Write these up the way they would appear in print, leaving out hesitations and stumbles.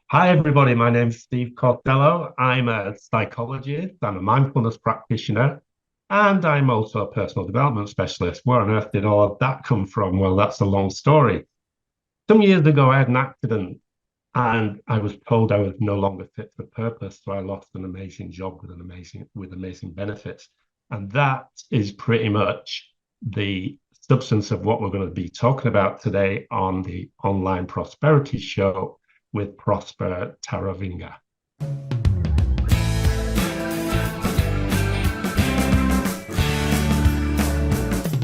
Hi, everybody. My name's Steve Costello. I'm a psychologist, I'm a mindfulness practitioner, and I'm also a personal development specialist. Where on earth did all of that come from? Well, that's a long story. Some years ago, I had an accident and I was told I was no longer fit for purpose. So I lost an amazing job with amazing benefits. And that is pretty much the substance of what we're going to be talking about today on the online prosperity show with Prosper Taruvinga.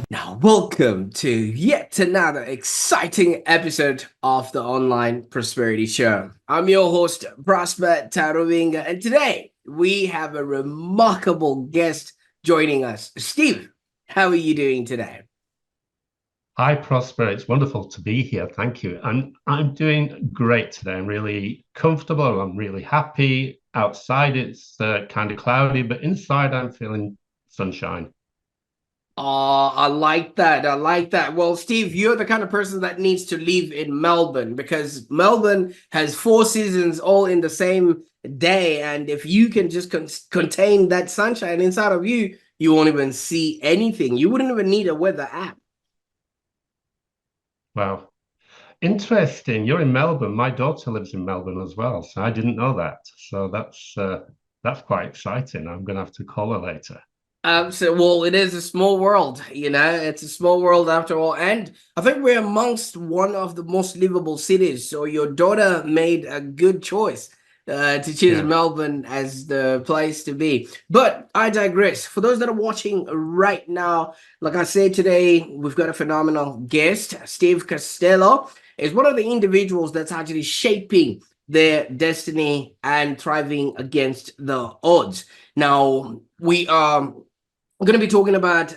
Now, welcome to yet another exciting episode of the Online Prosperity Show. I'm your host, Prosper Taruvinga, and today we have a remarkable guest joining us. Steve, how are you doing today? Hi, Prosper. It's wonderful to be here. Thank you. I'm doing great today. I'm really comfortable. I'm really happy. Outside, it's kind of cloudy, but inside, I'm feeling sunshine. Oh, I like that. I like that. Well, Steve, you're the kind of person that needs to live in Melbourne because Melbourne has four seasons all in the same day. And if you can just contain that sunshine inside of you, you won't even see anything. You wouldn't even need a weather app. Wow. Interesting. You're in Melbourne. My daughter lives in Melbourne as well, so I didn't know that. So that's quite exciting. I'm going to have to call her later. Well, it is a small world, it's a small world after all. And I think we're amongst one of the most livable cities. So your daughter made a good choice to choose Yeah. Melbourne as the place to be. But I digress. For those that are watching right now, like I said today, we've got a phenomenal guest. Steve Costello is one of the individuals that's actually shaping their destiny and thriving against the odds. Now, we're going to be talking about,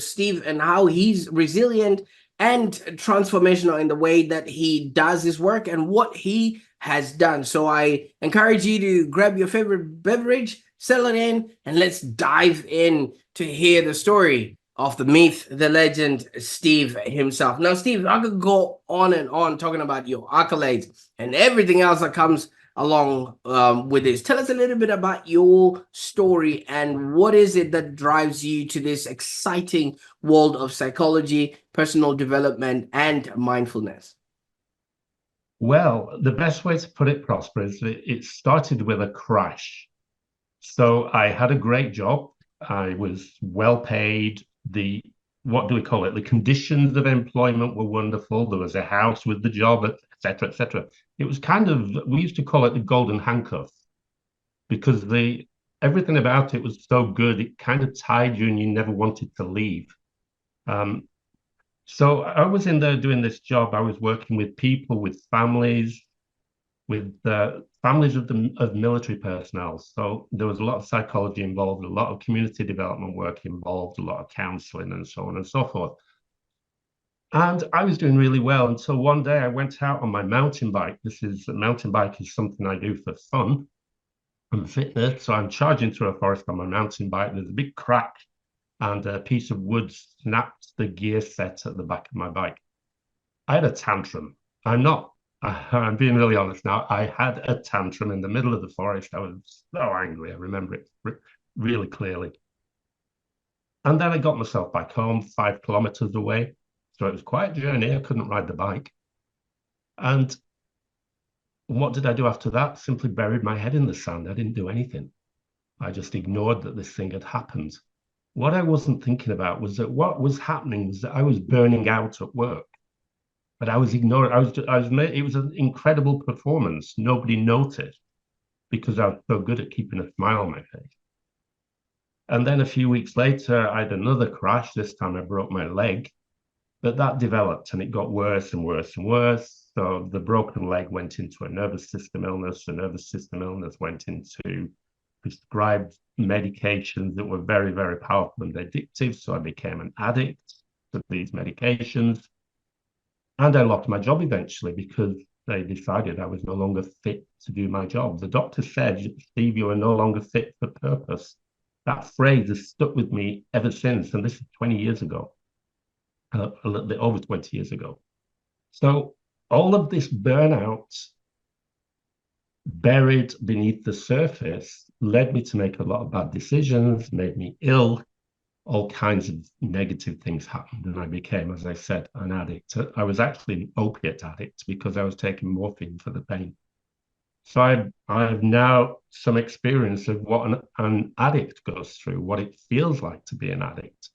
Steve and how he's resilient and transformational in the way that he does his work and what he has done. So I encourage you to grab your favorite beverage, settle it in, and let's dive in to hear the story of the myth, the legend, Steve himself. Now, Steve, I could go on and on talking about your accolades and everything else that comes along with this. Tell us a little bit about your story and what is it that drives you to this exciting world of psychology, personal development, and mindfulness. Well, the best way to put it, Prosper, is that it started with a crash. So I had a great job. I was well paid. The what do we call it? The conditions of employment were wonderful. There was a house with the job, etc., etc. It was kind of we used to call it the golden handcuff because the everything about it was so good. It kind of tied you, and you never wanted to leave. Um, so I was in there doing this job. I was working with people, with families of military personnel. So there was a lot of psychology involved, a lot of community development work involved, a lot of counseling, and so on and so forth. And I was doing really well until one day I went out on my mountain bike. Mountain bike is something I do for fun and fitness. So I'm charging through a forest on my mountain bike. There's a big crack and a piece of wood snapped the gear set at the back of my bike. I had a tantrum. I'm not, I'm being really honest now. I had a tantrum in the middle of the forest. I was so angry. I remember it really clearly. And then I got myself back home 5 kilometers away. So it was quite a journey. I couldn't ride the bike. And what did I do after that? Simply buried my head in the sand. I didn't do anything. I just ignored that this thing had happened. What I wasn't thinking about was that what was happening was that I was burning out at work. But I was ignoring. It was an incredible performance. Nobody noticed because I was so good at keeping a smile on my face. And then a few weeks later, I had another crash. This time I broke my leg, but that developed and it got worse and worse and worse. So the broken leg went into a nervous system illness. The nervous system illness went into prescribed medications that were very, very powerful and addictive. So I became an addict to these medications. And I lost my job eventually because they decided I was no longer fit to do my job. The doctor said, Steve, you are no longer fit for purpose. That phrase has stuck with me ever since. And this is 20 years ago, a little bit over 20 years ago. So all of this burnout buried beneath the surface led me to make a lot of bad decisions, made me ill. All kinds of negative things happened, and I became, as I said, an addict. I was actually an opiate addict because I was taking morphine for the pain. So I have now some experience of what an addict goes through, what it feels like to be an addict.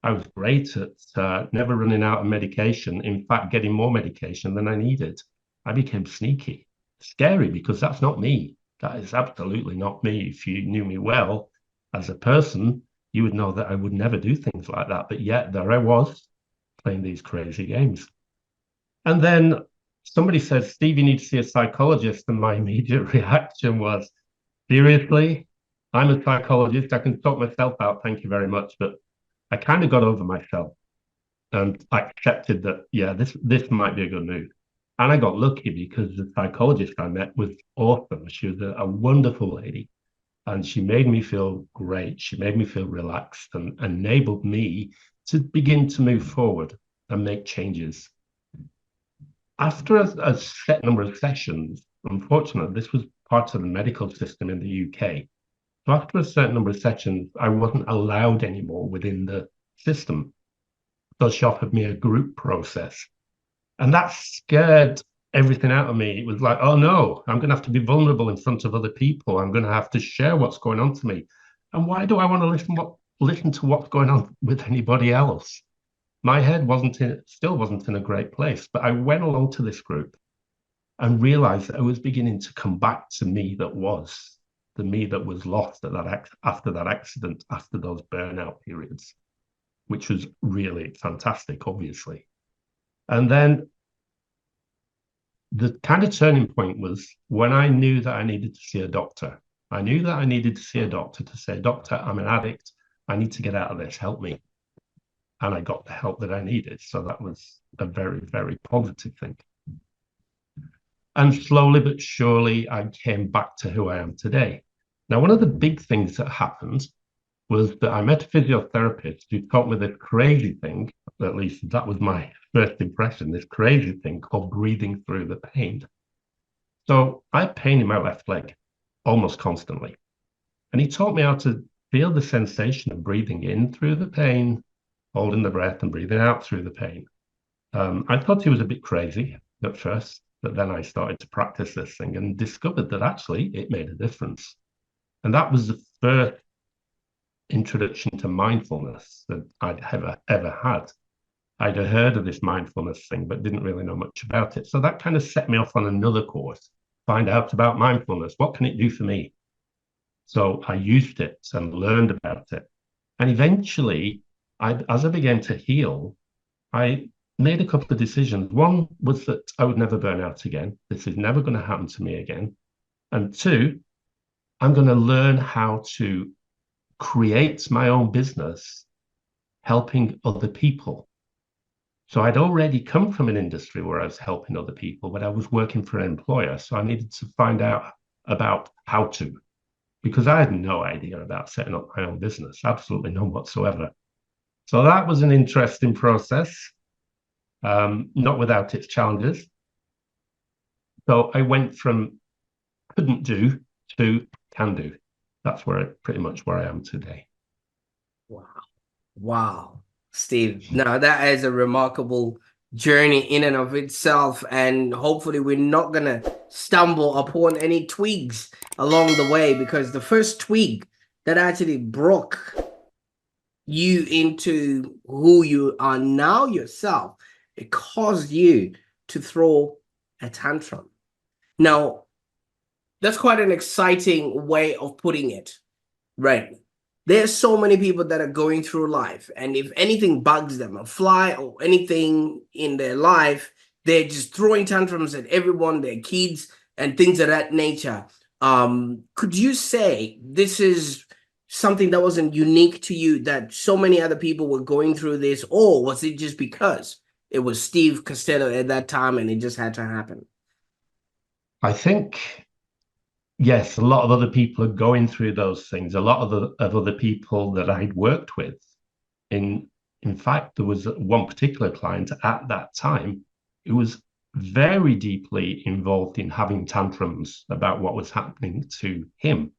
I was great at never running out of medication. In fact, getting more medication than I needed. I became sneaky, scary, because that's not me. That is absolutely not me. If you knew me well as a person, you would know that I would never do things like that. But yet there I was playing these crazy games. And then somebody said, Steve, you need to see a psychologist. And my immediate reaction was, seriously? I'm a psychologist. I can sort myself out. Thank you very much. But I kind of got over myself and I accepted that, yeah, this might be a good move. And I got lucky because the psychologist I met was awesome. She was a wonderful lady. And she made me feel great. She made me feel relaxed and enabled me to begin to move forward and make changes. After a set number of sessions, unfortunately, this was part of the medical system in the UK. So after a certain number of sessions, I wasn't allowed anymore within the system. So she offered me a group process. And that scared everything out of me. It was like, oh no, I'm going to have to be vulnerable in front of other people. I'm going to have to share what's going on to me. And why do I want to listen to what's going on with anybody else? My head still wasn't in a great place, but I went along to this group and realized that I was beginning to come back to me that was the me that was lost after that accident, after those burnout periods, which was really fantastic, obviously. And then the kind of turning point was when I knew that I needed to see a doctor. I knew that I needed to see a doctor to say, doctor, I'm an addict. I need to get out of this. Help me. And I got the help that I needed. So that was a very, very positive thing. And slowly but surely, I came back to who I am today. Now, one of the big things that happened was that I met a physiotherapist who taught me this crazy thing, at least that was my first impression, this crazy thing called breathing through the pain. So I had pain in my left leg almost constantly. And he taught me how to feel the sensation of breathing in through the pain, holding the breath and breathing out through the pain. I thought he was a bit crazy at first, but then I started to practice this thing and discovered that actually it made a difference. And that was the first introduction to mindfulness that I'd ever had. I'd heard of this mindfulness thing, but didn't really know much about it. So that kind of set me off on another course, find out about mindfulness. What can it do for me? So I used it and learned about it. And eventually, as I began to heal, I made a couple of decisions. One was that I would never burn out again. This is never going to happen to me again. And two, I'm going to learn how to create my own business helping other people. So I'd already come from an industry where I was helping other people, but I was working for an employer. So I needed to find out about how to, because I had no idea about setting up my own business, absolutely none whatsoever. So that was an interesting process, not without its challenges. So I went from couldn't do to can do. That's pretty much where I am today. Wow. Wow, Steve. Now that is a remarkable journey in and of itself. And hopefully we're not going to stumble upon any twigs along the way, because the first twig that actually broke you into who you are now yourself, it caused you to throw a tantrum. Now, that's quite an exciting way of putting it, right? There's so many people that are going through life, and if anything bugs them, a fly or anything in their life, they're just throwing tantrums at everyone, their kids, and things of that nature. Could you say this is something that wasn't unique to you, that so many other people were going through this, or was it just because it was Steve Costello at that time and it just had to happen? I think, yes, a lot of other people are going through those things. A lot of other people that I'd worked with. In fact, there was one particular client at that time who was very deeply involved in having tantrums about what was happening to him.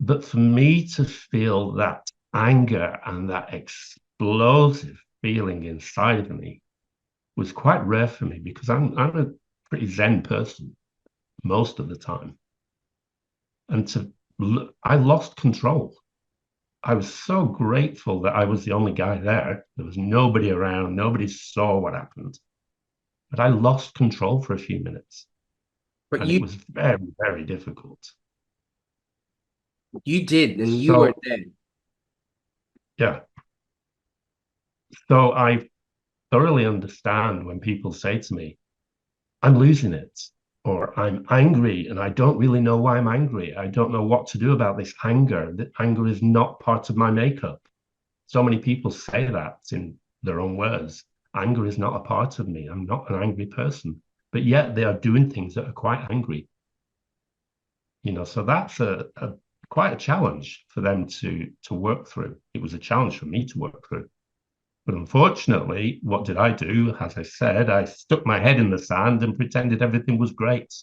But for me to feel that anger and that explosive feeling inside of me was quite rare for me, because I'm a pretty Zen person most of the time. And I lost control. I was so grateful that I was the only guy there. There was nobody around. Nobody saw what happened. But I lost control for a few minutes. But And it was very, very difficult. you did, and you were So, there. yeah. So I thoroughly understand when people say to me, I'm losing it, or I'm angry and I don't really know why I'm angry. I don't know what to do about this anger. That anger is not part of my makeup. So many people say that in their own words. Anger is not a part of me. I'm not an angry person. But yet they are doing things that are quite angry. So that's quite a challenge for them to work through. It was a challenge for me to work through. But unfortunately, what did I do? As I said, I stuck my head in the sand and pretended everything was great,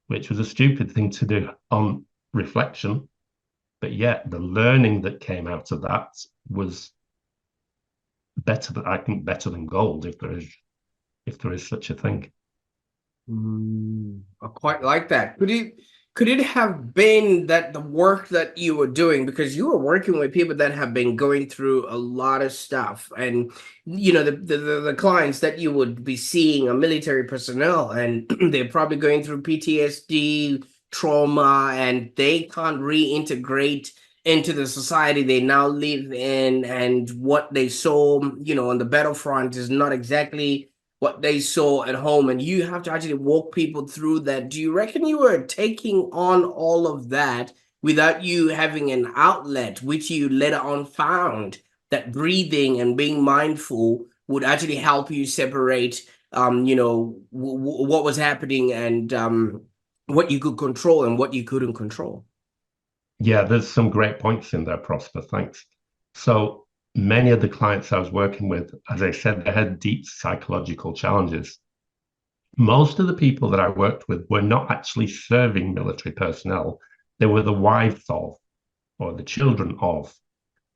which was a stupid thing to do on reflection. But yet the learning that came out of that was better than gold, if there is such a thing. I quite like that. Could it have been that the work that you were doing, because you were working with people that have been going through a lot of stuff, and the clients that you would be seeing are military personnel, and they're probably going through PTSD, trauma, and they can't reintegrate into the society they now live in, and what they saw, on the battlefront is not exactly what they saw at home, and you have to actually walk people through that. Do you reckon you were taking on all of that without you having an outlet, which you later on found that breathing and being mindful would actually help you separate, what was happening, and what you could control and what you couldn't control? Yeah, there's some great points in there, Prosper. Thanks. So many of the clients I was working with, as I said, they had deep psychological challenges. Most of the people that I worked with were not actually serving military personnel. They were the wives of, or the children of.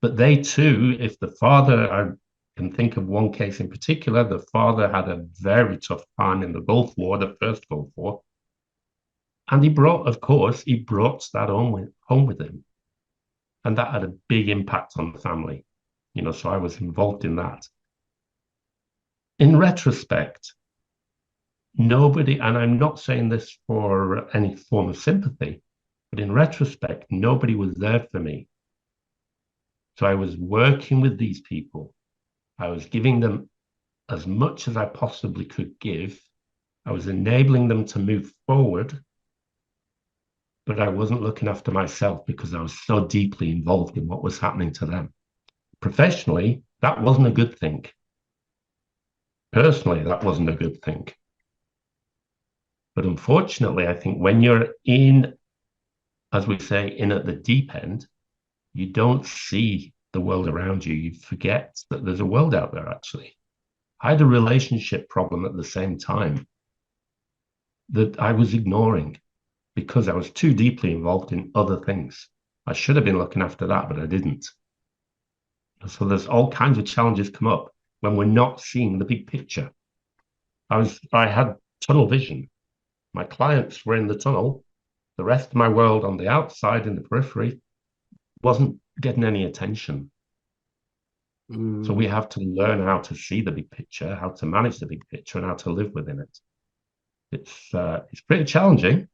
But they too, if the father, I can think of one case in particular, the father had a very tough time in the Gulf War, the first Gulf War. And he brought that home with him. And that had a big impact on the family. So I was involved in that. In retrospect, nobody, and I'm not saying this for any form of sympathy, but in retrospect, nobody was there for me. So I was working with these people. I was giving them as much as I possibly could give. I was enabling them to move forward, but I wasn't looking after myself because I was so deeply involved in what was happening to them. Professionally, that wasn't a good thing. Personally, that wasn't a good thing. But unfortunately, I think when you're in, as we say, in at the deep end, you don't see the world around you. You forget that there's a world out there, actually. I had a relationship problem at the same time that I was ignoring because I was too deeply involved in other things. I should have been looking after that, but I didn't. So there's all kinds of challenges come up when we're not seeing the big picture. I had tunnel vision. My clients were in the tunnel. The rest of my world on the outside in the periphery wasn't getting any attention. So we have to learn how to see the big picture, how to manage the big picture, and how to live within it. It's pretty challenging,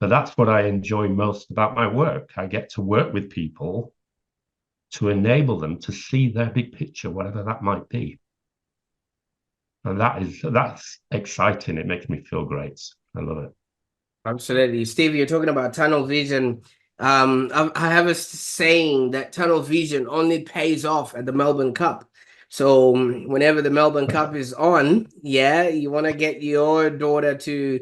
but that's what I enjoy most about my work. I get to work with people to enable them to see their big picture, whatever that might be. And that's exciting. It makes me feel great. I love it. Absolutely. Steve, you're talking about tunnel vision. I have a saying that tunnel vision only pays off at the Melbourne Cup. So whenever the Melbourne Cup is on, yeah, you want to get your daughter to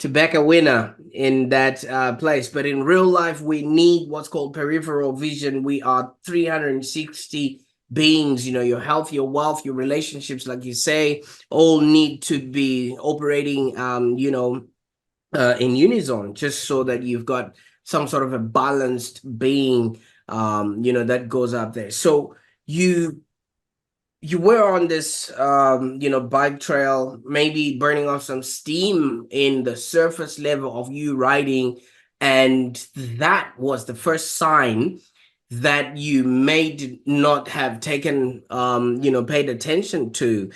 back a winner in that place. But in real life, we need what's called peripheral vision. We are 360 beings, your health, your wealth, your relationships, like you say, all need to be operating, in unison, just so that you've got some sort of a balanced being, that goes up there. So you were on this, bike trail, maybe burning off some steam in the surface level of you riding. And that was the first sign that you may not have taken, paid attention to.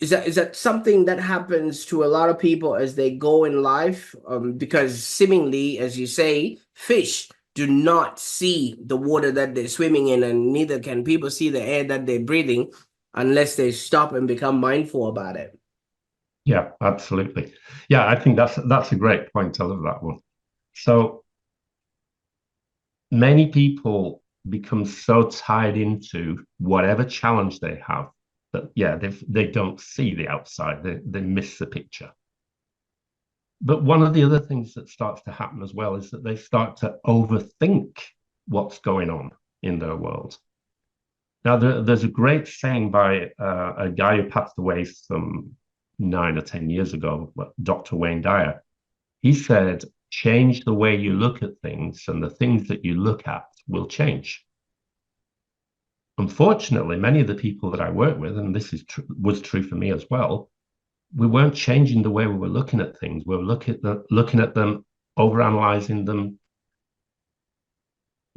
Is that something that happens to a lot of people as they go in life? Because seemingly, as you say, fish do not see the water that they're swimming in, and neither can people see the air that they're breathing unless they stop and become mindful about it. Yeah, absolutely. Yeah, I think that's a great point. I love that one. So many people become so tied into whatever challenge they have that, yeah, they don't see the outside. They miss the picture. But one of the other things that starts to happen as well is that they start to overthink what's going on in their world. Now, there's a great saying by a guy who passed away some 9 or 10 years ago, Dr. Wayne Dyer. He said, change the way you look at things, and the things that you look at will change. Unfortunately, many of the people that I work with, and this was true for me as well, we weren't changing the way we were looking at things. We were looking at them, overanalyzing them,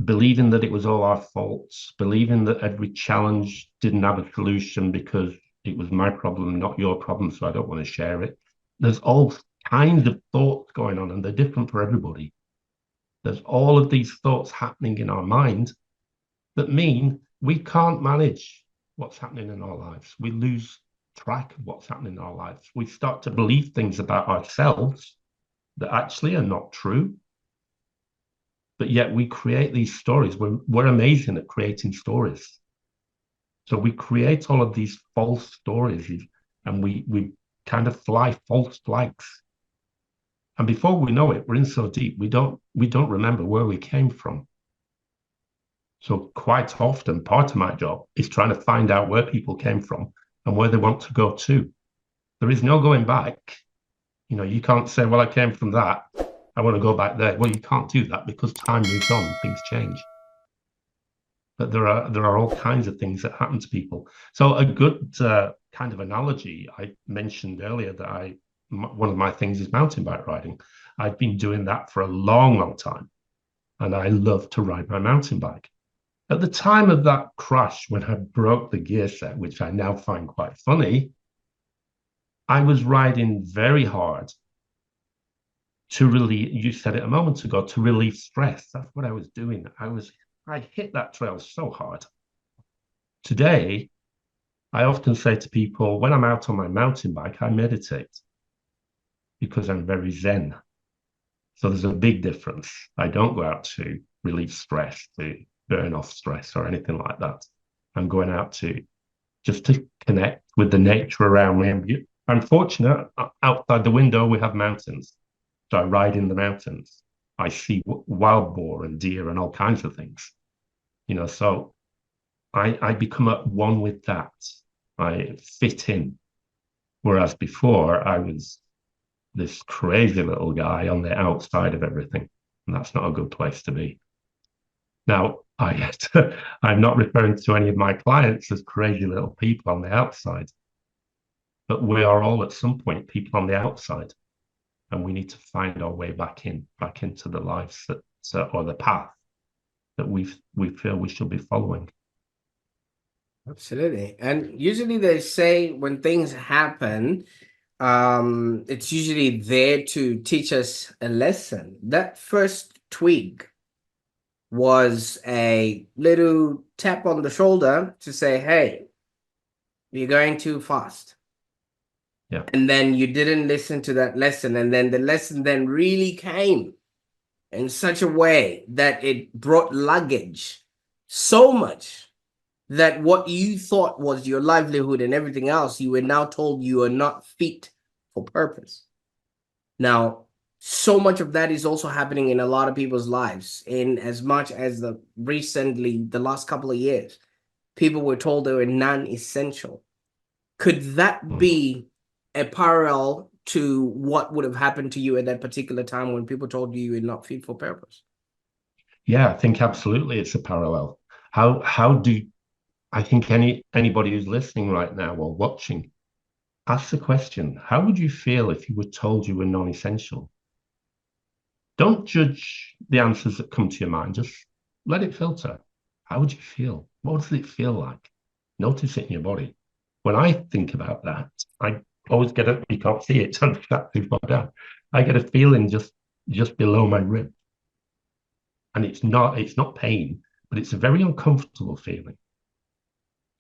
believing that it was all our faults, believing that every challenge didn't have a solution because it was my problem, not your problem, so I don't want to share it. There's all kinds of thoughts going on, and they're different for everybody. There's all of these thoughts happening in our mind that mean we can't manage what's happening in our lives. We lose track of what's happening in our lives. We start to believe things about ourselves that actually are not true. But yet we create these stories. We're amazing at creating stories. So we create all of these false stories, and we kind of fly false flags. And before we know it, we're in so deep, we don't remember where we came from. So quite often, part of my job is trying to find out where people came from and where they want to go to. There is no going back. You can't say, well, I came from that, I want to go back there. Well, you can't do that because time moves on, things change. But there are all kinds of things that happen to people. So a good kind of analogy, I mentioned earlier that one of my things is mountain bike riding. I've been doing that for a long, long time, and I love to ride my mountain bike. At the time of that crash, when I broke the gear set, which I now find quite funny, I was riding very hard to relieve, you said it a moment ago, to relieve stress. That's what I was doing. I hit that trail so hard. Today, I often say to people, when I'm out on my mountain bike, I meditate because I'm very zen. So there's a big difference. I don't go out to relieve stress, to burn off stress or anything like that. I'm going out just to connect with the nature around me. I'm fortunate, outside the window, we have mountains. So I ride in the mountains. I see wild boar and deer and all kinds of things. So I become at one with that. I fit in. Whereas before, I was this crazy little guy on the outside of everything. And that's not a good place to be. Now, I'm not referring to any of my clients as crazy little people on the outside. But we are all at some point people on the outside. And we need to find our way back into the lives or the path that we feel we should be following. Absolutely. And usually they say when things happen, it's usually there to teach us a lesson. That first twig was a little tap on the shoulder to say, hey, you're going too fast. Yeah. And then you didn't listen to that lesson. And then the lesson then really came in such a way that it brought luggage so much that what you thought was your livelihood and everything else, you were now told you are not fit for purpose. Now, so much of that is also happening in a lot of people's lives, in as much as the last couple of years. people were told they were non-essential. Could that be a parallel to what would have happened to you at that particular time when people told you you were not fit for purpose? Yeah, I think absolutely it's a parallel. How do I think anybody who's listening right now or watching, ask the question, how would you feel if you were told you were non-essential? Don't judge the answers that come to your mind. Just let it filter. How would you feel? What does it feel like? Notice it in your body. When I think about that, I always get you can't see it, so that's too far down. I get a feeling just below my rib. And it's not pain, but it's a very uncomfortable feeling.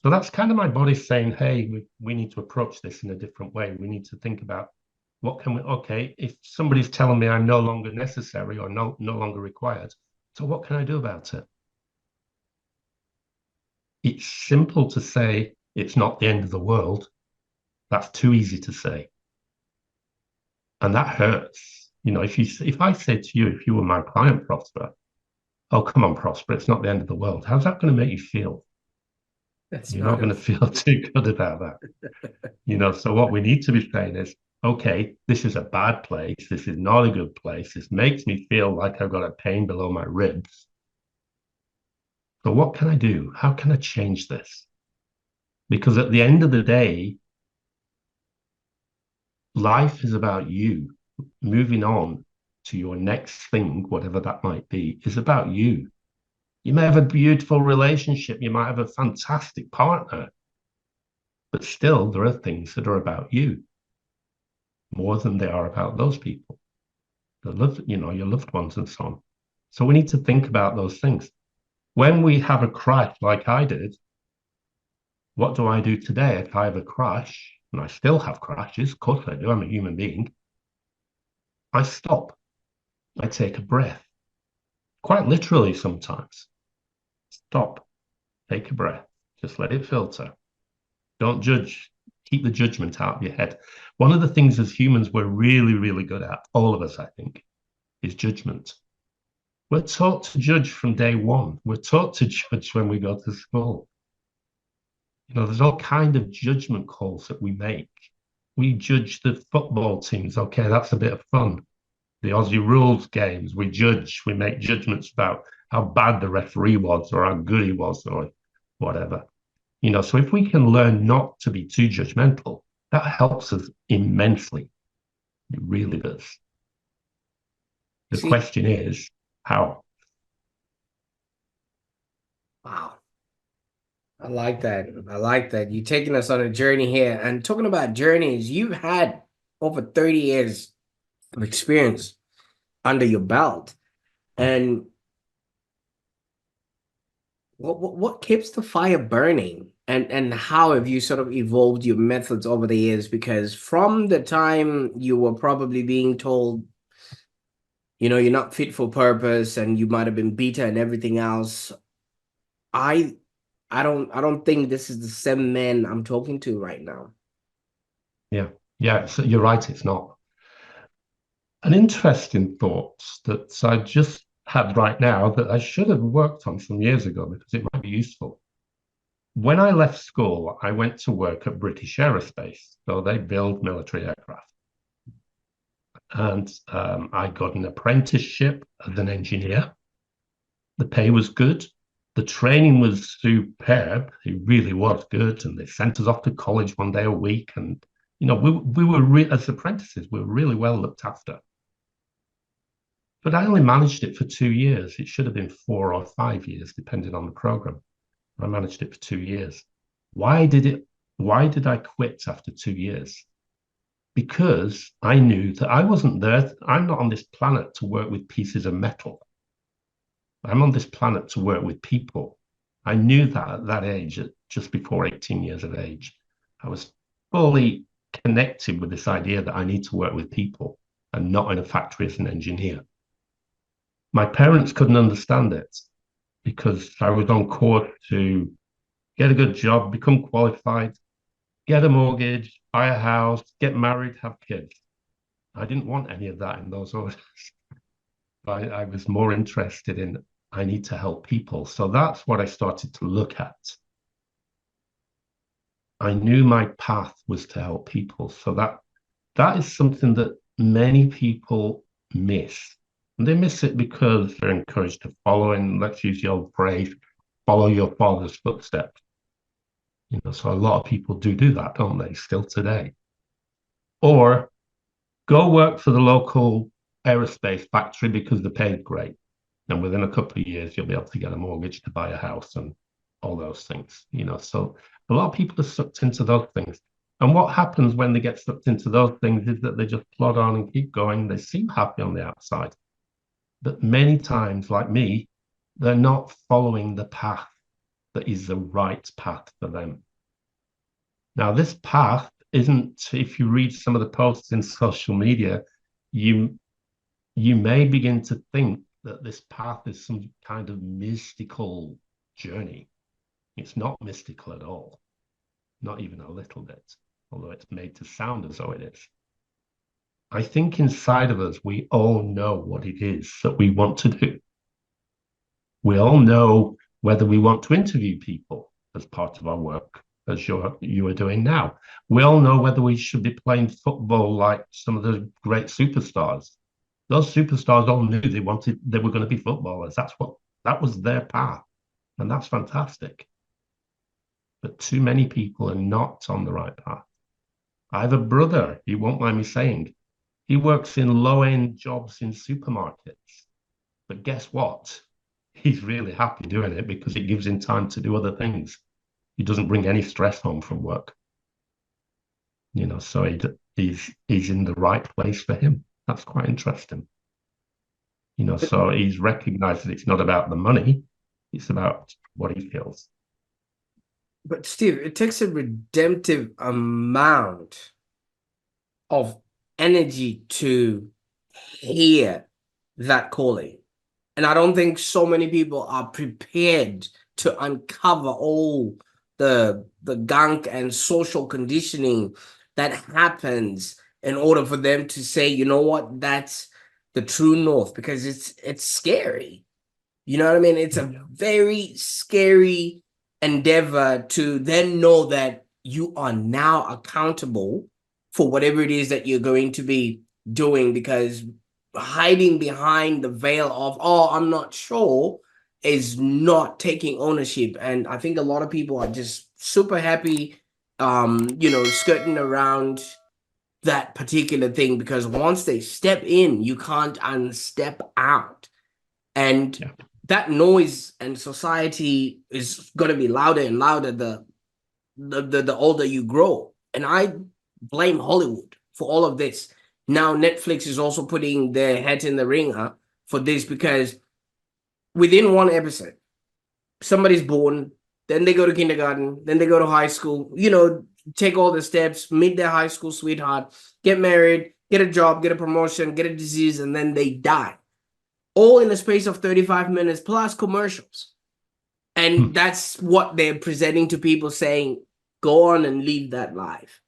So that's kind of my body saying, hey, we need to approach this in a different way. We need to think about okay, if somebody's telling me I'm no longer necessary or no longer required, so what can I do about it? It's simple to say it's not the end of the world. That's too easy to say. And that hurts. If I said to you, if you were my client, Prosper, oh, come on, Prosper, it's not the end of the world. How's that going to make you feel? You're not going to feel too good about that. So what we need to be saying is, okay, this is a bad place. This is not a good place. This makes me feel like I've got a pain below my ribs. So what can I do? How can I change this? Because at the end of the day, life is about you. Moving on to your next thing, whatever that might be, is about you. You may have a beautiful relationship. You might have a fantastic partner. But still, there are things that are about you more than they are about those people, your loved ones and so on. So we need to think about those things. When we have a crash like I did, what do I do today if I have a crash? And I still have crashes, of course I do, I'm a human being. I stop. I take a breath. Quite literally sometimes. Stop. Take a breath. Just let it filter. Don't judge. Keep the judgment out of your head. One of the things as humans we're really, really good at, all of us, I think, is judgment. We're taught to judge from day one. We're taught to judge when we go to school. There's all kind of judgment calls that we make. We judge the football teams. Okay, that's a bit of fun. The Aussie rules games, we make judgments about how bad the referee was or how good he was or whatever. So if we can learn not to be too judgmental, that helps us immensely. It really does. The question is, how? Wow. I like that. I like that. You're taking us on a journey here. And talking about journeys, you've had over 30 years of experience under your belt. And what keeps the fire burning? And how have you sort of evolved your methods over the years? Because from the time you were probably being told, you're not fit for purpose and you might have been beta and everything else, I don't think this is the same man I'm talking to right now. Yeah. So you're right. It's not. An interesting thought that I just had right now that I should have worked on some years ago because it might be useful. When I left school, I went to work at British Aerospace. So they build military aircraft. And I got an apprenticeship as an engineer. The pay was good. The training was superb. It really was good. And they sent us off to college one day a week. And, we were, as apprentices, we were really well looked after. But I only managed it for 2 years. It should have been 4 or 5 years, depending on the program. I managed it for 2 years. Why did I quit after 2 years? Because I knew that I wasn't there. I'm not on this planet to work with pieces of metal. I'm on this planet to work with people. I knew that at that age, at just before 18 years of age, I was fully connected with this idea that I need to work with people and not in a factory as an engineer. My parents couldn't understand it because I was on course to get a good job, become qualified, get a mortgage, buy a house, get married, have kids. I didn't want any of that in those orders. I was more interested in, I need to help people. So that's what I started to look at. I knew my path was to help people. So that is something that many people miss. And they miss it because they're encouraged to follow in, let's use the old phrase, follow your father's footsteps. So a lot of people do that, don't they, still today? Or go work for the local aerospace factory because the pay's great. And within a couple of years, you'll be able to get a mortgage to buy a house and all those things. So a lot of people are sucked into those things. And what happens when they get sucked into those things is that they just plod on and keep going. They seem happy on the outside. But many times, like me, they're not following the path that is the right path for them. Now, this path isn't, if you read some of the posts in social media, you may begin to think that this path is some kind of mystical journey. It's not mystical at all, not even a little bit, although it's made to sound as though it is. I think inside of us, we all know what it is that we want to do. We all know whether we want to interview people as part of our work, as you are doing now. We all know whether we should be playing football like some of the great superstars. Those superstars all knew they were going to be footballers. That was their path. And that's fantastic. But too many people are not on the right path. I have a brother, he won't mind me saying, he works in low-end jobs in supermarkets. But guess what? He's really happy doing it because it gives him time to do other things. He doesn't bring any stress home from work. So he's in the right place for him. That's quite interesting. So he's recognized that it's not about the money, it's about what he feels. But Steve, it takes a redemptive amount of energy to hear that calling. And I don't think so many people are prepared to uncover all the gunk and social conditioning that happens in order for them to say, you know what, that's the true north, because it's scary. You know what I mean? It's a very scary endeavor to then know that you are now accountable for whatever it is that you're going to be doing, because hiding behind the veil of, oh, I'm not sure, is not taking ownership. And I think a lot of people are just super happy, skirting around that particular thing, because once they step in, you can't unstep out. And that noise and society is going to be louder and louder the older you grow. And I blame Hollywood for all of this. Now Netflix is also putting their hat in the ring for this, because within one episode, somebody's born, then they go to kindergarten, then they go to high school, take all the steps, meet their high school sweetheart, get married, get a job, get a promotion, get a disease, and then they die. All in the space of 35 minutes plus commercials. And that's what they're presenting to people, saying, go on and live that life.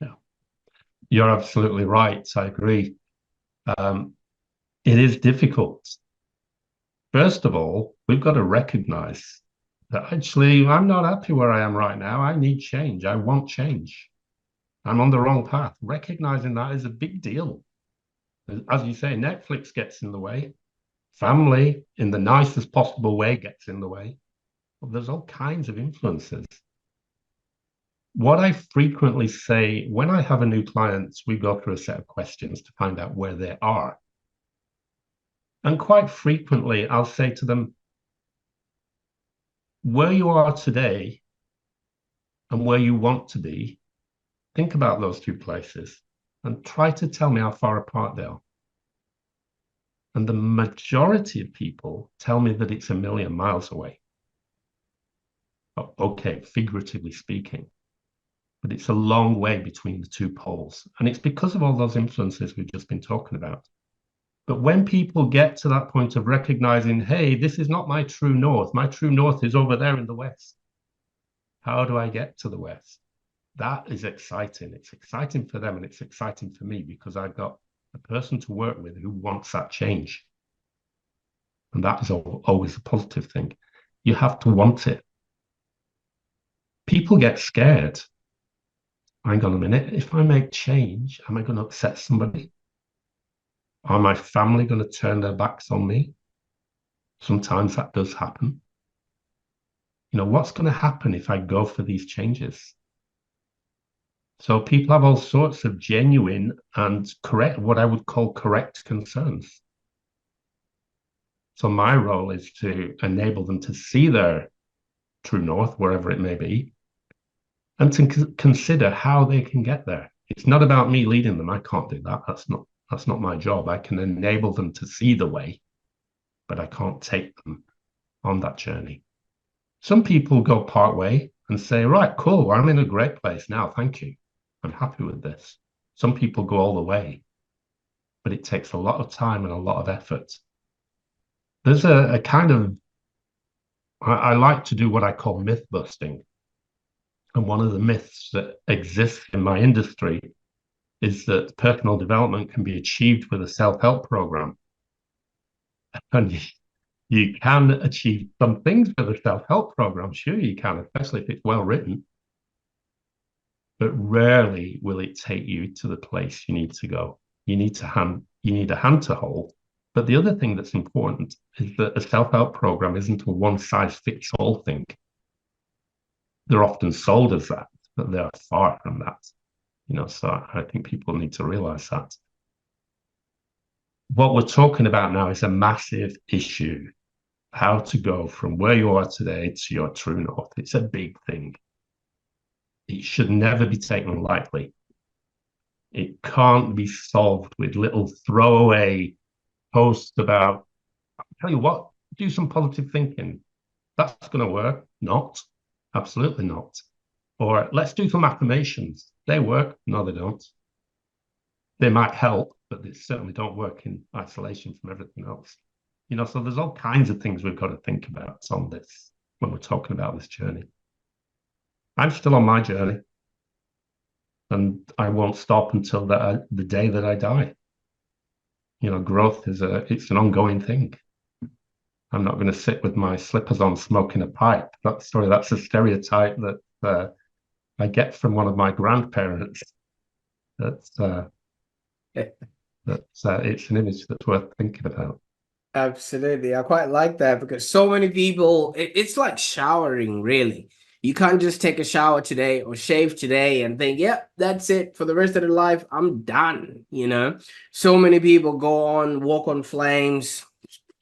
Yeah, you're absolutely right. I agree. It is difficult. First of all, we've got to recognize that actually I'm not happy where I am right now. I need change. I want change. I'm on the wrong path. Recognizing that is a big deal. As you say, Netflix gets in the way. Family, in the nicest possible way, gets in the way. Well, there's all kinds of influences. What I frequently say when I have a new client, we go through a set of questions to find out where they are. And quite frequently, I'll say to them, where you are today and where you want to be, think about those two places and try to tell me how far apart they are. And the majority of people tell me that it's a million miles away. Okay, figuratively speaking, but it's a long way between the two poles. And it's because of all those influences we've just been talking about. But when people get to that point of recognizing, hey, this is not my true north. My true north is over there in the West. How do I get to the West? That is exciting. It's exciting for them and it's exciting for me, because I've got a person to work with who wants that change. And that is always a positive thing. You have to want it. people get scared. Hang on a minute. If I make change, am I going to upset somebody? Are my family going to turn their backs on me? Sometimes that does happen. What's going to happen if I go for these changes? So people have all sorts of genuine and correct, what I would call correct concerns. So my role is to enable them to see their true north, wherever it may be, and to consider how they can get there. It's not about me leading them. I can't do that. That's not my job. I can enable them to see the way, but I can't take them on that journey. Some people go part way and say, right, cool, I'm in a great place now. Thank you. I'm happy with this. Some people go all the way, but it takes a lot of time and a lot of effort. There's a kind of, I like to do what I call myth busting. And one of the myths that exists in my industry is that personal development can be achieved with a self-help program. And you can achieve some things with a self-help program. Sure, you can, especially if it's well written. But rarely will it take you to the place you need to go. You need a hand to hold. But the other thing that's important is that a self-help program isn't a one-size-fits-all thing. They're often sold as that, but they're far from that. So I think people need to realize that. What we're talking about now is a massive issue. How to go from where you are today to your true north. It's a big thing. It should never be taken lightly. It can't be solved with little throwaway posts about, I'll tell you what, do some positive thinking. That's going to work. Not. Absolutely not. Or let's do some affirmations. They work. No, they don't. They might help, but they certainly don't work in isolation from everything else. So there's all kinds of things we've got to think about on this when we're talking about this journey. I'm still on my journey, and I won't stop until the day that I die. Growth it's an ongoing thing. I'm not going to sit with my slippers on smoking a pipe. That's a stereotype that I get from one of my grandparents. It's an image that's worth thinking about. Absolutely. I quite like that because so many people, it's like showering, really. You can't just take a shower today or shave today and think, yep, that's it for the rest of their life. I'm done. So many people go on, walk on flames,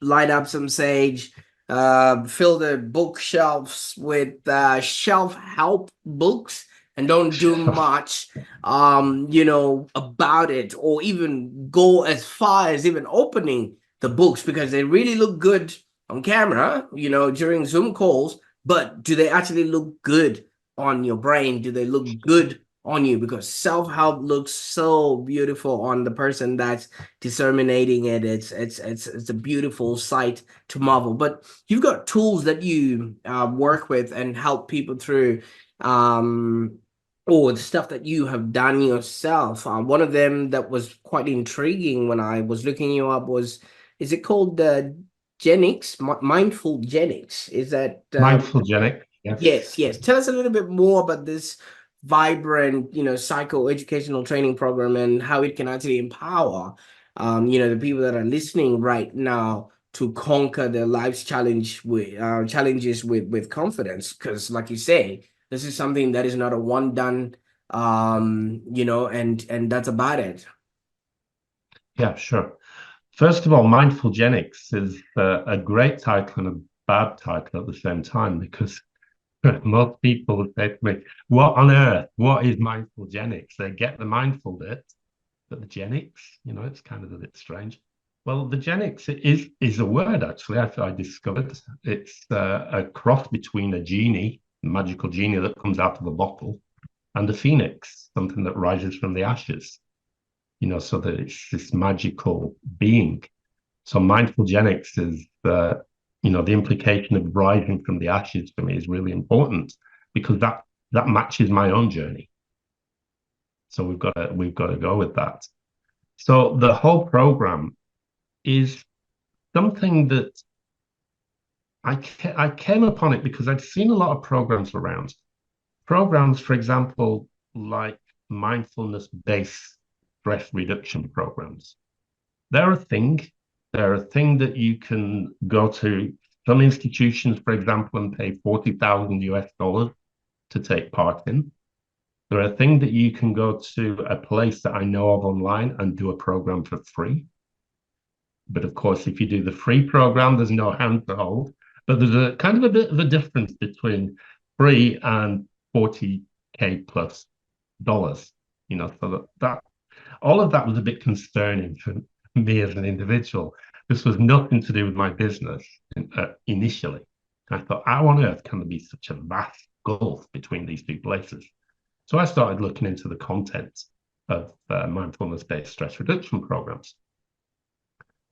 light up some sage, fill their bookshelves with self-help books and don't do much, about it, or even go as far as even opening the books because they really look good on camera, during Zoom calls, but do they actually look good on your brain? Do they look good on you? Because self-help looks so beautiful on the person that's disseminating it. It's a beautiful sight to marvel. But you've got tools that you work with and help people through, or the stuff that you have done yourself. One of them that was quite intriguing when I was looking you up is it called Genix, MindfulGenix? Is that MindfulGenix? Yes. Yes. Tell us a little bit more about this vibrant, psycho-educational training program and how it can actually empower, the people that are listening right now to conquer their life's challenges with confidence. Because, like you say, this is something that is not a one done, and that's about it. Yeah, sure. First of all, MindfulGenix is a great title and a bad title at the same time, because most people would say to me, what on earth? What is MindfulGenix? They get the mindful bit, but the Genix, it's kind of a bit strange. Well, the Genix is a word, actually, I discovered. It's a cross between a genie, a magical genie that comes out of a bottle, and a phoenix, something that rises from the ashes. So that it's this magical being. So MindfulGenix is the implication of rising from the ashes for me is really important, because that matches my own journey. So we've got to go with that. So the whole program is something that I came upon it because I'd seen a lot of programs around, programs, for example, like mindfulness-based stress reduction programs. They're a thing. They're a thing that you can go to some institutions, for example, and pay 40,000 US dollars to take part in. They're a thing that you can go to a place that I know of online and do a program for free. But of course, if you do the free program, there's no hand to hold. But there's a kind of a bit of a difference between free and 40K plus dollars. So that all of that was a bit concerning for me as an individual. This was nothing to do with my business initially. I thought, how on earth can there be such a vast gulf between these two places? So I started looking into the content of mindfulness-based stress reduction programs.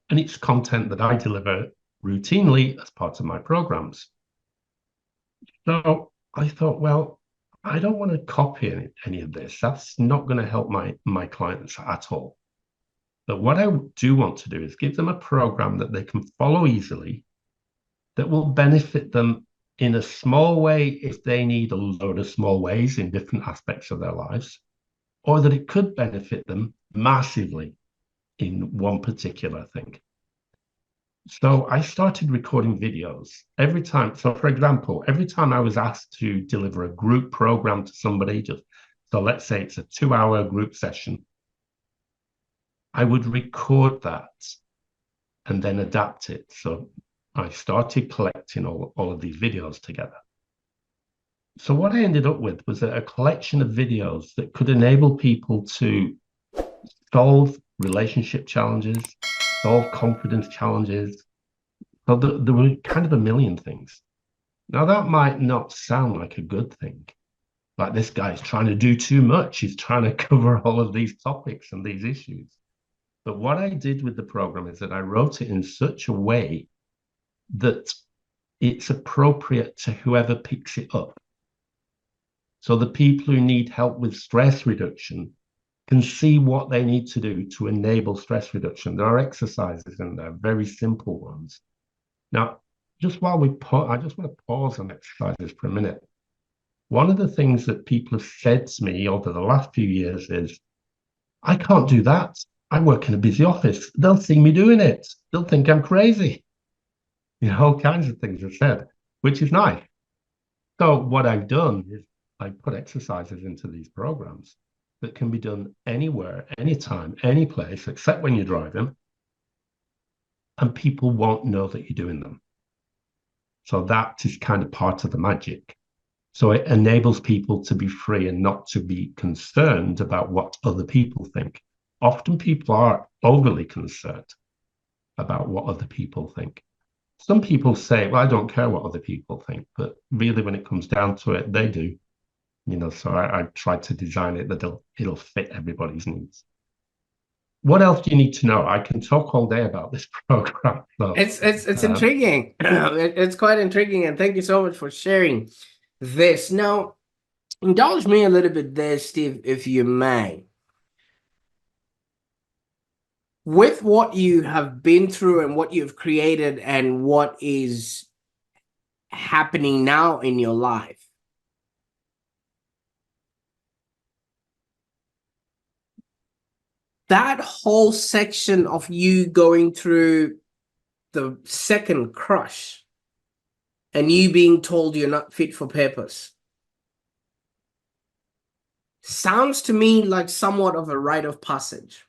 And it's content that I deliver routinely as part of my programs. So I thought, well, I don't want to copy any of this. That's not going to help my clients at all. But what I do want to do is give them a program that they can follow easily, that will benefit them in a small way if they need a load of small ways in different aspects of their lives, or that it could benefit them massively in one particular thing. So I started recording videos every time. So for example, every time I was asked to deliver a group program to somebody, so let's say it's a 2-hour group session, I would record that and then adapt it. So I started collecting all of these videos together. So what I ended up with was a collection of videos that could enable people to solve relationship challenges, solve confidence challenges. So there were kind of a million things. Now, that might not sound like a good thing. Like, this guy's trying to do too much. He's trying to cover all of these topics and these issues. But what I did with the program is that I wrote it in such a way that it's appropriate to whoever picks it up. So the people who need help with stress reduction can see what they need to do to enable stress reduction. There are exercises in there, very simple ones. Now, just while I just want to pause on exercises for a minute. One of the things that people have said to me over the last few years is, I can't do that. I work in a busy office. They'll see me doing it. They'll think I'm crazy. All kinds of things are said, which is nice. So what I've done is I put exercises into these programs that can be done anywhere, anytime, any place, except when you're driving, and people won't know that you're doing them. So that is kind of part of the magic. So it enables people to be free and not to be concerned about what other people think. Often people are overly concerned about what other people think. Some people say, well, I don't care what other people think, but really when it comes down to it, they do. So I try to design it that it'll fit everybody's needs. What else do you need to know? I can talk all day about this program. So, it's intriguing. It's quite intriguing, and thank you so much for sharing this. Now, indulge me a little bit there, Steve, if you may. With what you have been through and what you've created and what is happening now in your life, that whole section of you going through the second crush and you being told you're not fit for purpose sounds to me like somewhat of a rite of passage,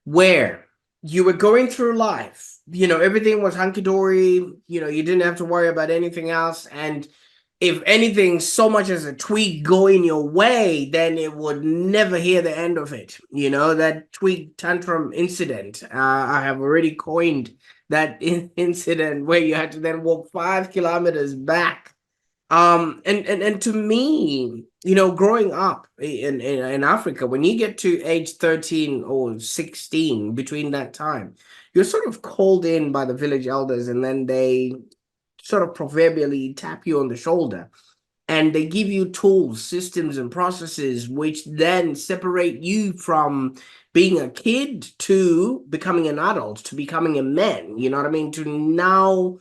where you were going through life, everything was hunky-dory, you didn't have to worry about anything else. And if anything, so much as a tweak going your way, then it would never hear the end of it. That tweak tantrum incident, I have already coined that incident where you had to then walk 5 kilometers back. And to me, growing up in Africa, when you get to age 13 or 16, between that time, you're sort of called in by the village elders, and then they sort of proverbially tap you on the shoulder, and they give you tools, systems, and processes which then separate you from being a kid to becoming an adult, to becoming a man, to now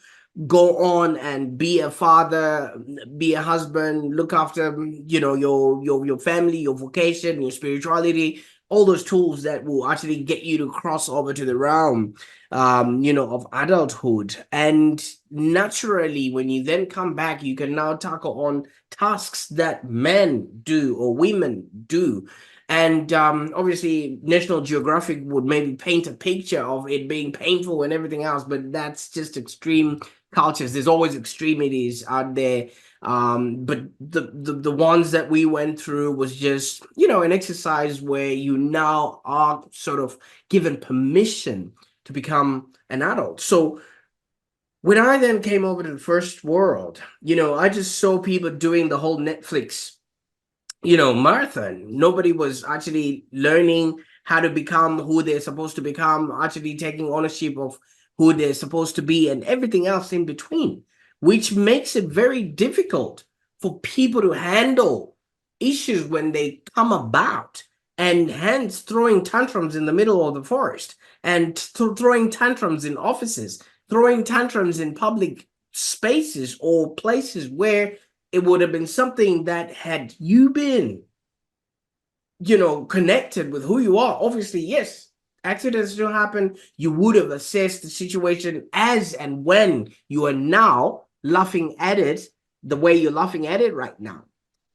go on and be a father, be a husband, look after, your family, your vocation, your spirituality, all those tools that will actually get you to cross over to the realm, of adulthood. And naturally, when you then come back, you can now tackle on tasks that men do or women do. And obviously, National Geographic would maybe paint a picture of it being painful and everything else, but that's just extreme cultures. There's always extremities out there. But the ones that we went through was just, an exercise where you now are sort of given permission to become an adult. So when I then came over to the first world, I just saw people doing the whole Netflix, marathon. Nobody was actually learning how to become who they're supposed to become, actually taking ownership of who they're supposed to be and everything else in between, which makes it very difficult for people to handle issues when they come about, and hence throwing tantrums in the middle of the forest, and throwing tantrums in offices, throwing tantrums in public spaces or places where it would have been something that, had you been, connected with who you are, obviously, yes, accidents do happen. You would have assessed the situation as and when you are now laughing at it the way you're laughing at it right now.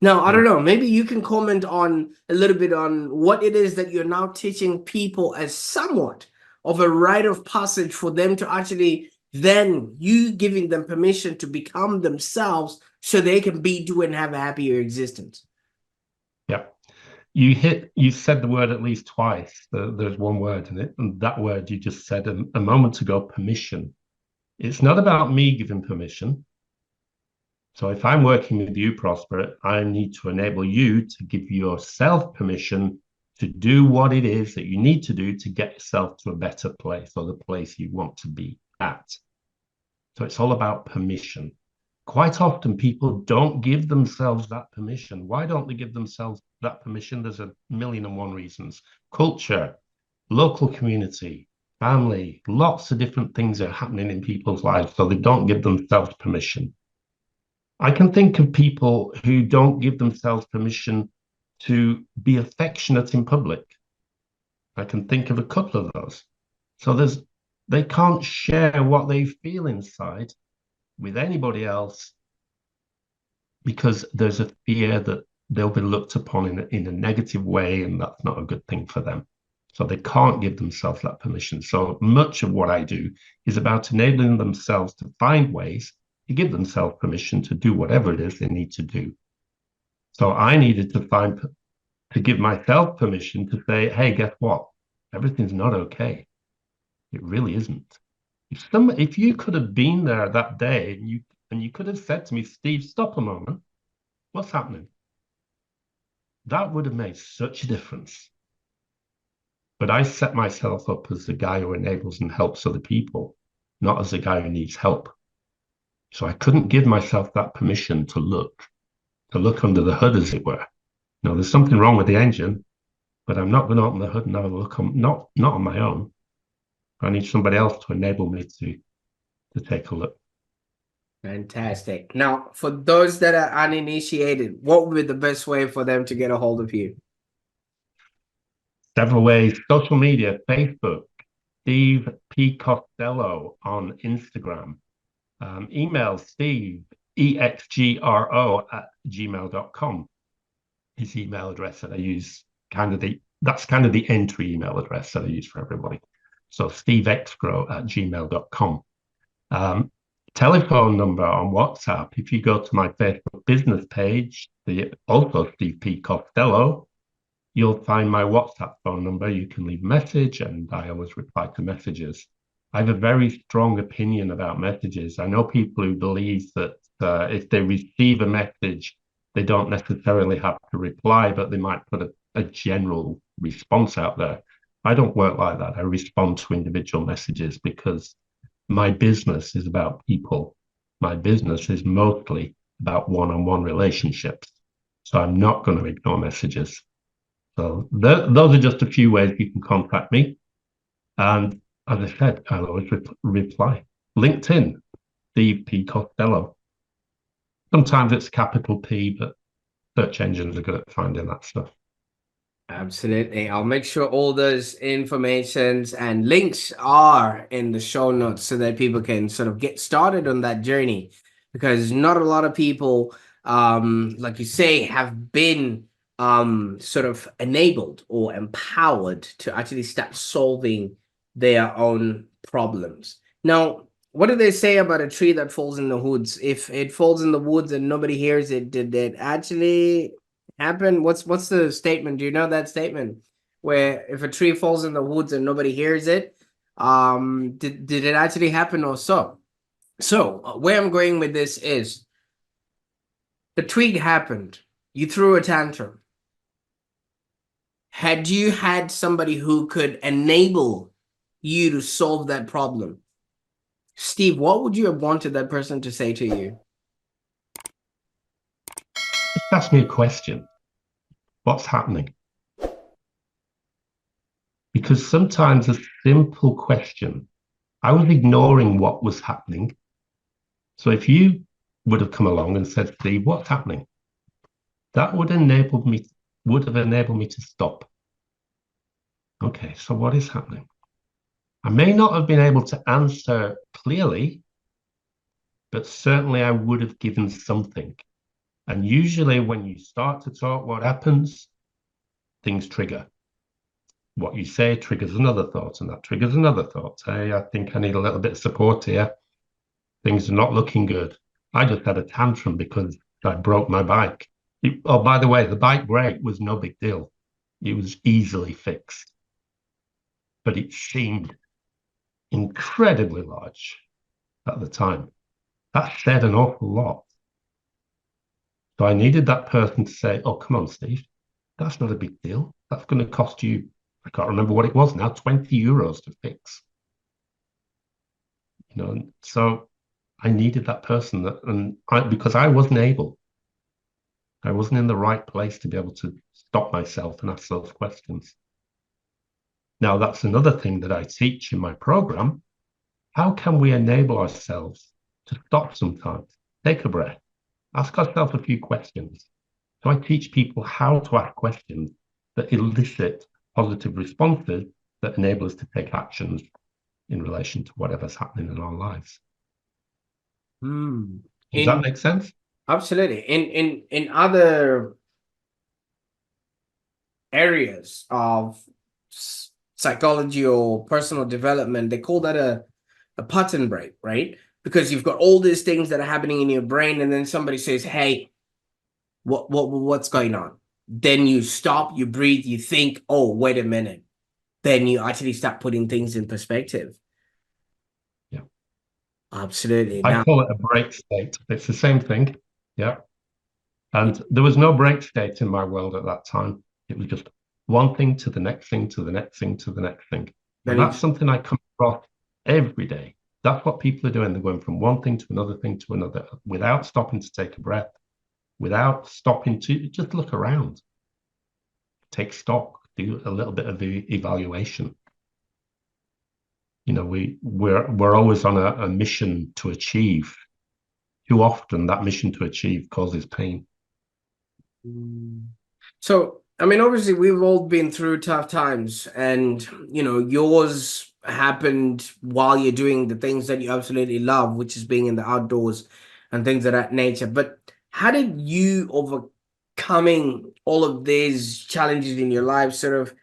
Now, I don't know, maybe you can comment on a little bit on what it is that you're now teaching people as somewhat of a rite of passage for them to actually, then you giving them permission to become themselves so they can be, do, and have a happier existence. Yeah. You said the word at least twice. There's one word in it, and that word you just said a moment ago, permission. It's not about me giving permission. So if I'm working with you, Prosper, I need to enable you to give yourself permission to do what it is that you need to do to get yourself to a better place, or the place you want to be at. So it's all about permission. Quite often people don't give themselves that permission. Why don't they give themselves that permission? There's a million and one reasons. Culture, local community, family, lots of different things are happening in people's lives, so they don't give themselves permission. I can think of people who don't give themselves permission to be affectionate in public. I can think of a couple of those. So they can't share what they feel inside with anybody else because there's a fear that they'll be looked upon in a negative way, and that's not a good thing for them. So they can't give themselves that permission. So much of what I do is about enabling themselves to find ways to give themselves permission to do whatever it is they need to do. So I needed to give myself permission to say, hey, guess what? Everything's not okay. It really isn't. If you could have been there that day and you could have said to me, Steve, stop a moment. What's happening? That would have made such a difference. But I set myself up as the guy who enables and helps other people, not as the guy who needs help. So I couldn't give myself that permission to look under the hood, as it were. Now, there's something wrong with the engine, but I'm not going to open the hood and have a look not on my own. I need somebody else to enable me to take a look. Fantastic. Now, for those that are uninitiated, what would be the best way for them to get a hold of you? Several ways. Social media, Facebook, Steve P. Costello on Instagram. Email Steve, EXGRO @gmail.com. His email address that I use, that's kind of the entry email address that I use for everybody. So stevexgro @gmail.com. Telephone number on WhatsApp. If you go to my Facebook business page, also Steve P. Costello, you'll find my WhatsApp phone number. You can leave a message, and I always reply to messages. I have a very strong opinion about messages. I know people who believe that if they receive a message, they don't necessarily have to reply, but they might put a general response out there. I don't work like that. I respond to individual messages because my business is about people. My business is mostly about one-on-one relationships. So I'm not going to ignore messages. So those are just a few ways you can contact me. And as I said, I'll always reply. LinkedIn. Steve P. Costello. Sometimes it's capital P, but search engines are good at finding that stuff. Absolutely. I'll make sure all those informations and links are in the show notes so that people can sort of get started on that journey, because not a lot of people, like you say, have been sort of enabled or empowered to actually start solving their own problems. Now, what do they say about a tree that falls in the woods? If it falls in the woods and nobody hears it, did it actually happen? What's the statement? Do you know that statement? Where if a tree falls in the woods and nobody hears it, did it actually happen or so? So where I'm going with this is the tweak happened. You threw a tantrum. Had you had somebody who could enable you to solve that problem, Steve, what would you have wanted that person to say to you? Just ask me a question. What's happening? Because sometimes a simple question, I was ignoring what was happening. So if you would have come along and said, Steve, what's happening? That would have enabled me to stop. Okay, so what is happening? I may not have been able to answer clearly, but certainly I would have given something. And usually when you start to talk, what happens? Things trigger. What you say triggers another thought, and that triggers another thought. Hey, I think I need a little bit of support here. Things are not looking good. I just had a tantrum because I broke my bike. Oh, by the way, the bike brake was no big deal. It was easily fixed. But it seemed incredibly large at the time. That said an awful lot. So I needed that person to say, oh, come on, Steve, that's not a big deal. That's going to cost you, I can't remember what it was now, 20 euros to fix. So I needed that person because I wasn't able. I wasn't in the right place to be able to stop myself and ask those questions. Now, that's another thing that I teach in my program. How can we enable ourselves to stop sometimes, take a breath, ask ourselves a few questions? So I teach people how to ask questions that elicit positive responses that enable us to take actions in relation to whatever's happening in our lives. Does that make sense? Absolutely. In other areas of psychology or personal development, they call that a pattern break, right? Because you've got all these things that are happening in your brain, and then somebody says, hey, what's going on? Then you stop, you breathe, you think, oh, wait a minute. Then you actually start putting things in perspective. Yeah. Absolutely. I call it a break state. It's the same thing. Yeah. And there was no break state in my world at that time. It was just one thing to the next thing, to the next thing, to the next thing. And that's something I come across every day. That's what people are doing. They're going from one thing to another without stopping to take a breath, without stopping to just look around, take stock, do a little bit of evaluation. We're always on a mission to achieve. Too often that mission to achieve causes pain. So, I mean, obviously we've all been through tough times, and yours happened while you're doing the things that you absolutely love, which is being in the outdoors and things of that nature. But how did you overcoming all of these challenges in your life sort of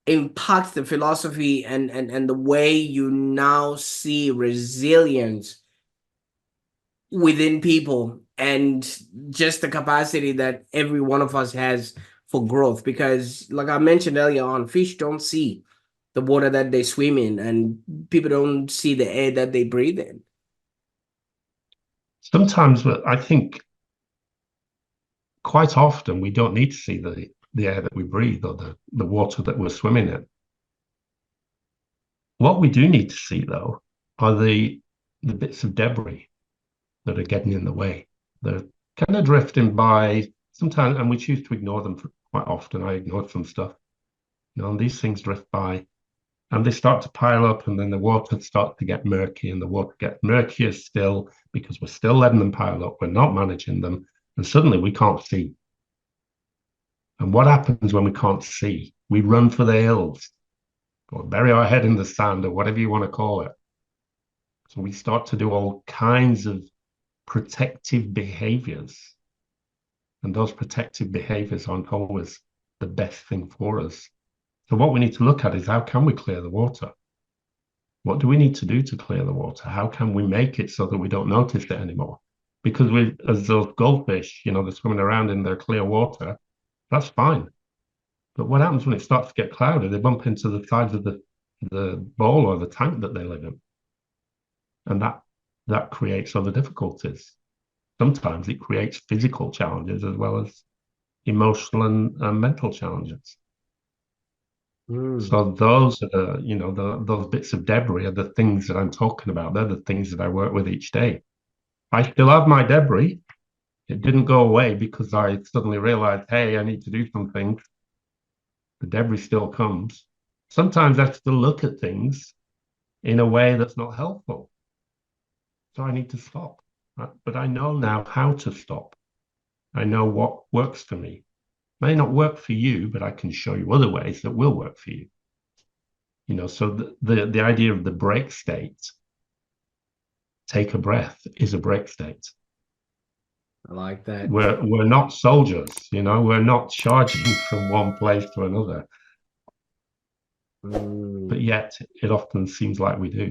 impact the philosophy and the way you now see resilience within people, and just the capacity that every one of us has for growth? Because like I mentioned earlier on, fish don't see the water that they swim in, and people don't see the air that they breathe in. Sometimes I think quite often we don't need to see the air that we breathe or the water that we're swimming in. What we do need to see, though, are the bits of debris that are getting in the way. They're kind of drifting by sometimes, and we choose to ignore them quite often. I ignored some stuff. And these things drift by. And they start to pile up, and then the water starts to get murky, and the water gets murkier still because we're still letting them pile up. We're not managing them. And suddenly we can't see. And what happens when we can't see? We run for the hills or bury our head in the sand or whatever you want to call it. So we start to do all kinds of protective behaviors. And those protective behaviors aren't always the best thing for us. So what we need to look at is, how can we clear the water? What do we need to do to clear the water? How can we make it so that we don't notice it anymore? Because we, as those goldfish, they're swimming around in their clear water, that's fine. But what happens when it starts to get cloudy? They bump into the sides of the bowl or the tank that they live in. And that creates other difficulties. Sometimes it creates physical challenges as well as emotional and mental challenges. So those are those bits of debris are the things that I'm talking about. They're the things that I work with each day. I still have my debris. It didn't go away because I suddenly realized, hey, I need to do something. The debris still comes. Sometimes I still look at things in a way that's not helpful. So I need to stop. But I know now how to stop. I know what works for me. May not work for you, but I can show you other ways that will work for you. So the idea of the break state, take a breath, is a break state. I like that. We're not soldiers, we're not charging from one place to another. But yet it often seems like we do.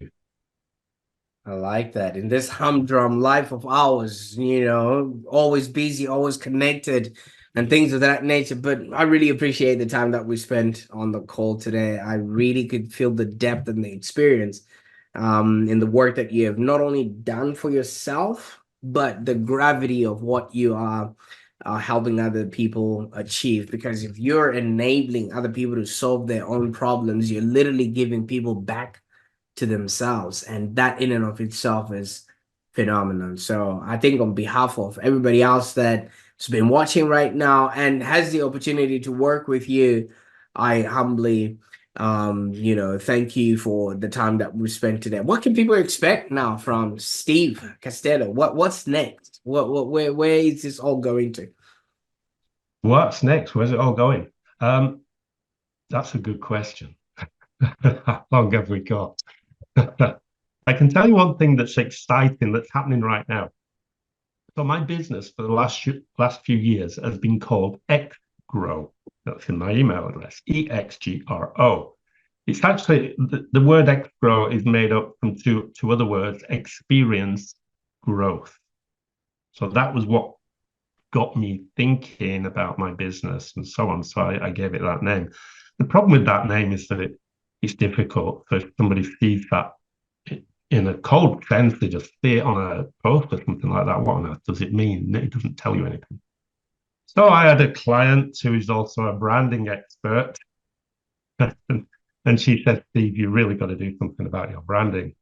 I like that. In this humdrum life of ours, always busy, always connected, and things of that nature. But I really appreciate the time that we spent on the call today. I really could feel the depth and the experience in the work that you have not only done for yourself, but the gravity of what you are helping other people achieve. Because if you're enabling other people to solve their own problems, you're literally giving people back to themselves, and that in and of itself is phenomenal. So I think on behalf of everybody else that's been watching right now and has the opportunity to work with you, I humbly thank you for the time that we spent today. What can people expect now from Steve Costello? What's next? Where is this all going to? What's next? Where's it all going? That's a good question. How long have we got? I can tell you one thing that's exciting that's happening right now. So my business for the last few years has been called XGRO. That's in my email address, EXGRO. It's actually, the word XGRO is made up from two other words, experience, growth. So that was what got me thinking about my business and so on. So I gave it that name. The problem with that name is that it's difficult. So if somebody sees that in a cold sense, they just see it on a post or something like that. What on earth does it mean? It doesn't tell you anything. So I had a client who is also a branding expert. And she said, Steve, you really got to do something about your branding.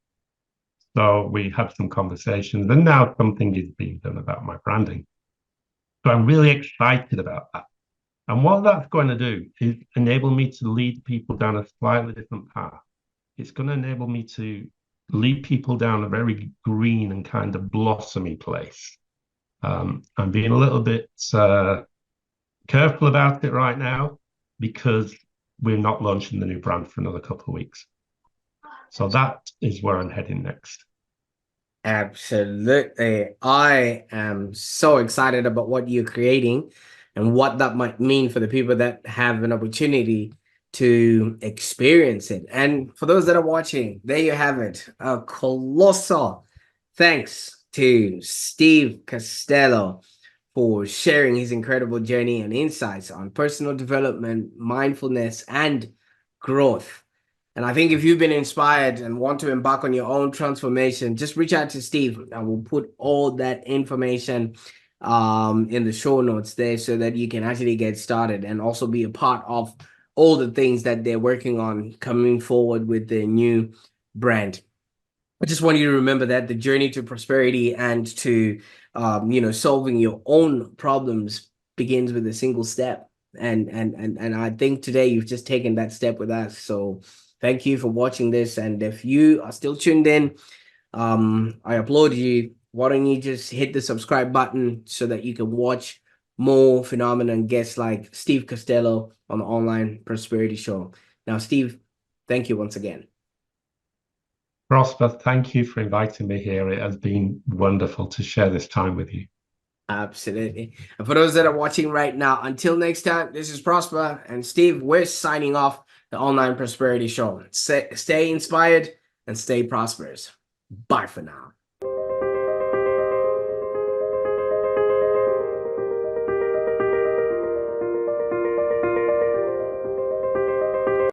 So we had some conversations, and now something is being done about my branding. So I'm really excited about that. And what that's going to do is enable me to lead people down a slightly different path. It's going to enable me to lead people down a very green and kind of blossomy place. I'm being a little bit careful about it right now because we're not launching the new brand for another couple of weeks. So that is where I'm heading next. Absolutely. I am so excited about what you're creating and what that might mean for the people that have an opportunity to experience it. And for those that are watching, there you have it. A colossal thanks to Steve Costello for sharing his incredible journey and insights on personal development, mindfulness, and growth. And I think if you've been inspired and want to embark on your own transformation, just reach out to Steve. I will put all that information in the show notes there so that you can actually get started and also be a part of all the things that they're working on coming forward with their new brand. I just want you to remember that the journey to prosperity and to, solving your own problems begins with a single step. And I think today you've just taken that step with us. So Thank you for watching this. And if you are still tuned in, I applaud you. Why don't you just hit the subscribe button so that you can watch more phenomenon guests like Steve Costello on the Online Prosperity Show. Now, Steve, thank you once again. Prosper, thank you for inviting me here. It has been wonderful to share this time with you. Absolutely. And for those that are watching right now, until next time, this is Prosper and Steve. We're signing off the Online Prosperity Show. Stay inspired and stay prosperous. Bye for now.